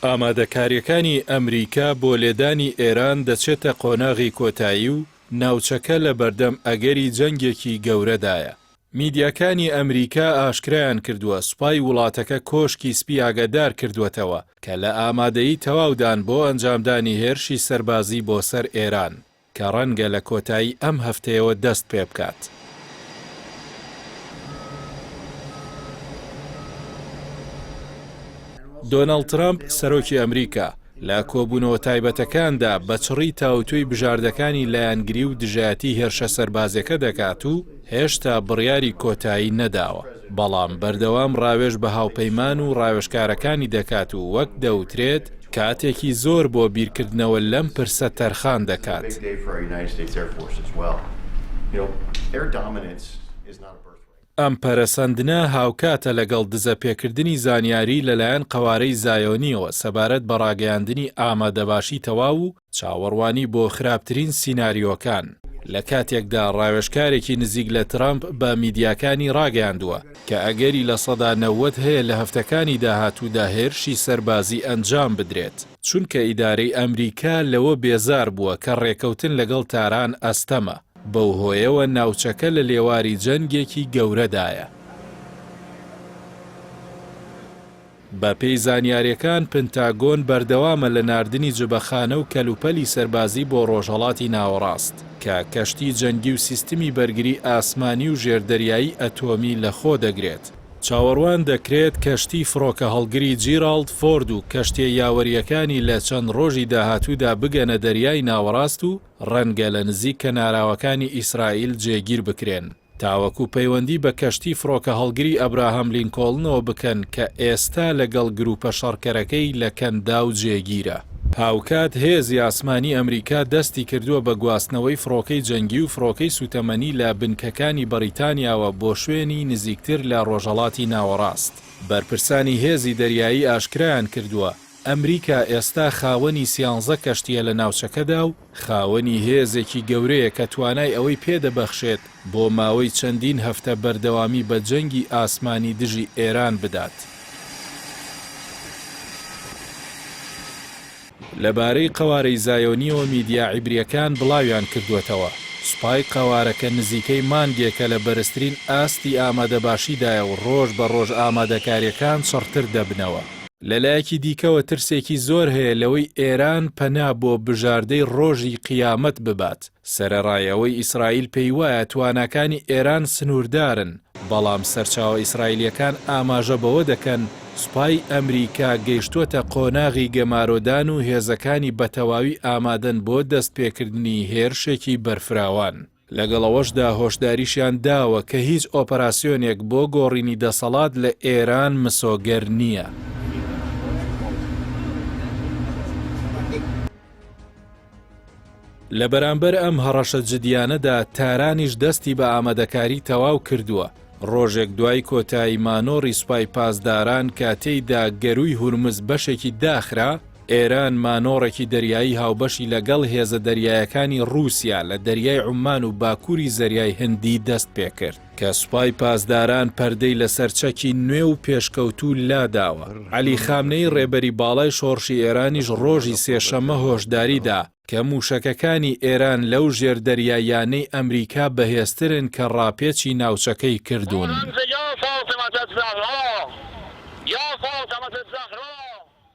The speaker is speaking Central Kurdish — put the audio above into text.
ئامادەکاریەکانی ئەمریکا بۆ لێدانی ئێران دەچێتە قۆناغی کۆتایی و ناوچەکە لە بەردەم ئەگەری جەنگێکی گەورەدایە. میدیاکانی ئەمریکا ئاشکرایان کردووە سوپای وڵاتەکە کۆشکی سپی ئاگادار کردووەتەوە کە لە ئامادەیی تەواودان بۆ ئەنجامدانی هێرشی سەربازی بۆ سەر ئێران کە ڕەنگە لە کۆتایی ئەم هەفتەیەوە دەست پێ بکات. دۆناڵد ترامپ سەرۆکی ئەمریکا لە کۆبوونەوە تایبەتەکاندا بەچڕی تاوتوی بژاردەکانی لایەنگری و دژایەتی هێرشە سەربازەکە دەکات و هێشتا بڕیاری کۆتایی نەداوە، بەڵام بەردەوام ڕاوێژ بە هاوپەیمان و ڕاوێژکارەکانی دەکات و وەک دەوترێت کاتێکی زۆر بۆ بیرکردنەوە لەم پرسە تەرخان دەکات. ئەم پەرەسەندنە هاوکاتە لەگەڵ دزەپێکردنی زانیاری لەلایەن قەوارەی زایۆنیەوە سەبارەت بە ڕاگەیاندنی ئامادەباشی تەواو و چاوەڕوانی بۆ خراپترین سیناریۆکان. لە کاتێکدا ڕاوێژکارێکی نزیک لە ترامپ بە میدیاکانی ڕاگەیاندووە کە ئەگەری لە سەدا 90 هەیە لە هەفتەکانی داهاتوودا هێرشی سەربازی ئەنجام بدرێت، چونکە ئیدارەی ئەمریکا لەوە بێزار بووە کە ڕێکەوتن لەگەڵ تاران ئەستەمە، بەو هۆیەوە ناوچەکە لە لێواری جەنگێکی گەورەدایە. بە پێی زانیاریەکان پنتاگۆن بەردەوامە لە ناردنی جبەخانە و کەلوپەلی سەربازی بۆ ڕۆژهەڵاتی ناوەڕاست کە کەشتی جەنگی و سیستمی بەرگری ئاسمانی و ژێردەریایی ئەتۆمی لەخۆ دەگرێت. چاوەڕوان دەکرێت کەشتی فڕۆکە هەڵگری جیرالد فۆرد و کەشتیە یاوەریەکانی لە چەند ڕۆژی داهاتوودا بگەنە دەریای ناوەڕاست و ڕەنگە لە نزیک کەناراوەکانی ئیسرائیل جێگیر بکرێن، تاوەکو پەیوەندی بە کەشتی فڕۆکە هەڵگری ئەبراهام لینکۆڵنەوە بکەن کە ئێستا لەگەڵ گروپە شەڕکەرەکەی لە کەندا و جێگیرە. هاوکات هێزی ئاسمانی ئەمریکا دەستی کردووە بە گواستنەوەی فڕۆکەی جەنگی و فڕۆکەی سوتەمەنی لە بنکەکانی بەریتانیاوە بۆ شوێنی نزیکتر لە ڕۆژهەڵاتی ناوەڕاست. بەرپرسانی هێزی دەریایی ئاشکرایان کردووە ئەمریکا ئێستا خاوەنی 13 کەشتیە لە ناوچەکەدا و خاوەنی هێزێکی گەورەیە کە توانای ئەوەی پێدەبەخشێت بۆ ماوەی چەندین هەفتە بەردەوامی بە جەنگی ئاسمانی دژی ئێران بدات. لەبارەی قەوارەی زایۆنیەوە میدیا عیبریەکان بڵاویان کردوێتەوە سوپای قەوارەکە نزیکەی مانگێکە لە بەرزترین ئاستی ئامادەباشیدایە و ڕۆژ بە ڕۆژ ئامادەکاریەکان چڕتر دەبنەوە. لەلایەکی دیکەوە ترسێکی زۆر هەیە لەوەی ئێران پەنا بۆ بژاردەی ڕۆژی قیامەت ببات. سەرەڕایەوەی ئیسرائیل پێی وایە تواناکانی ئێران سنووردارن، بەڵام سەرچاوە ئیسرائیلیەکان ئاماژە بەوە دەکەن سوپای ئەمریکا گەیشتووەتە قۆناغی گەمارۆدان و هێزەکانی بەتەواوی ئامادەن بۆ دەستپێکردنی هێرشێکی بەرفراوان. لەگەڵەوەشدا هۆشداریشیان داوە کە هیچ ئۆپەراسیۆنێک بۆ گۆڕینی دەسەڵات لە ئێران مسۆگەر نییە. لە بەرامبەر ئەم هەڕەشە جدیانەدا تارانیش دەستی بە ئامادەکاری تەواو کردووە. ڕۆژێک دوای کۆتایی مانۆڕی سوپای پاسداران کاتەیدا گەروی هورمز بەشێکی داخرا، ئێران مانۆڕێکی دەریایی هاوبەشی لەگەڵ هێزە دەریایەکانی رووسیا لە دەریای عومان و باکووری زەریای هەندی دەست پێکرد کە سوپای پاسداران پەردەی لەسەر چەکی نوێ و پێشکەوتوو لاداوە. عەلی خامنەی ڕێبەری باڵای شۆڕشی ئێرانیش ڕۆژی سێشەممە هۆشداریدا کە موشەکەکانی ئێران لەو ژێردەریایانەی ئەمریکا بەهێزترن کە ڕاپێچی ناوچەکەی کردوون.